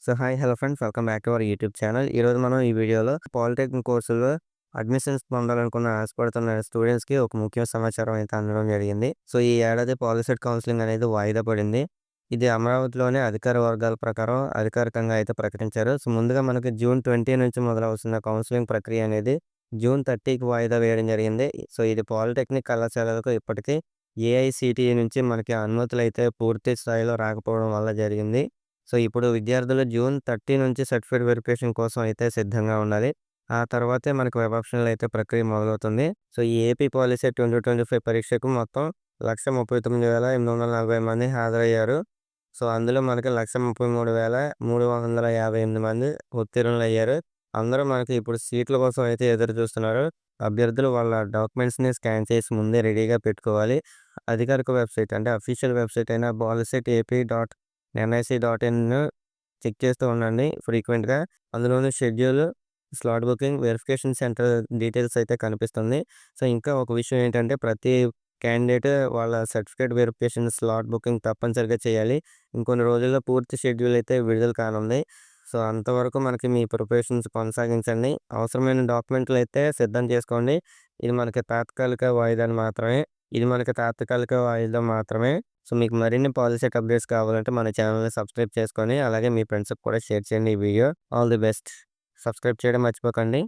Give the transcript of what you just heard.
Hi hello friends, welcome back to our YouTube channel. ఈరోజు మనం ఈ వీడియోలో పాలిటెక్నిక్ కోర్సుల్లో అడ్మిషన్స్ పొందాలనుకున్న ఆశపడుతున్న స్టూడెంట్స్కి ఒక ముఖ్య సమాచారం అయితే అందడం జరిగింది. సో ఈ ఏడాది పాలిసెట్ కౌన్సిలింగ్ అనేది వాయిదా పడింది. ఇది అమరావతిలోనే అధికార వర్గాల ప్రకారం అధికారికంగా అయితే ప్రకటించారు. సో ముందుగా మనకి జూన్ 20 నుంచి మొదలవుతున్న కౌన్సిలింగ్ ప్రక్రియ అనేది జూన్ 30కి వాయిదా వేయడం జరిగింది. సో ఇది పాలిటెక్నిక్ కళాశాలలకు ఇప్పటికీ ఏఐసిటిఈ నుంచి మనకి అనుమతులు అయితే పూర్తి స్థాయిలో రాకపోవడం వల్ల జరిగింది. సో, ఇప్పుడు విద్యార్థులు జూన్ 30 నుంచి సర్టిఫికేట్ వెరిఫికేషన్ కోసం అయితే సిద్ధంగా ఉండాలి. ఆ తర్వాతే మనకు వెబ్ ఆప్షన్‌లో అయితే ప్రక్రియ మొదలవుతుంది. సో, ఈ ఏపీ పాలిసెట్ 2025 పరీక్షకు మొత్తం 139,840 మంది హాజరయ్యారు. సో, అందులో మనకి 133,358 మంది ఉత్తీర్ణులయ్యారు. అందరూ మనకి ఇప్పుడు సీట్ల కోసం అయితే ఎదురు చూస్తున్నారు. అభ్యర్థులు వాళ్ళ డాక్యుమెంట్స్‌ని స్కాన్ చేసి ముందే రెడీగా పెట్టుకోవాలి. అధికారిక వెబ్‌సైట్ అంటే అఫీషియల్ వెబ్‌సైట్ అయిన పాలిసెట్ ఏపీ డాట్ ఎన్ఐసి.ఇన్ చెక్ చేస్తూ ఉండండి ఫ్రీక్వెంట్‌గా. అందులోని schedule, slot booking, verification centre details అయితే కనిపిస్తుంది. సో, ఇంకా ఒక విషయం ఏంటంటే ప్రతి క్యాండిడేట్ వాళ్ళ సర్టిఫికేట్ వెరిఫికేషన్, స్లాట్ బుకింగ్ తప్పనిసరిగా చేయాలి. ఇంకొన్ని రోజుల్లో పూర్తి షెడ్యూల్ అయితే విడుదల కానుంది. సో, అంతవరకు మనకి మీ ప్రిపరేషన్స్ కొనసాగించండి. అవసరమైన డాక్యుమెంట్లు అయితే సిద్ధం చేసుకోండి. ఇది మనకి తాత్కాలిక వాయిదాని మాత్రమే. ఇది మనకి తాత్కాలిక వాయిదా మాత్రమే. సో, మీకు మరిన్ని పాలిసెట్ అప్డేట్స్ కావాలంటే మన ఛానెల్‌ని సబ్స్క్రైబ్ చేసుకొని, అలాగే మీ ఫ్రెండ్స్‌కి కూడా షేర్ చేయండి ఈ video. All the best. Subscribe చేయడం మర్చిపోకండి.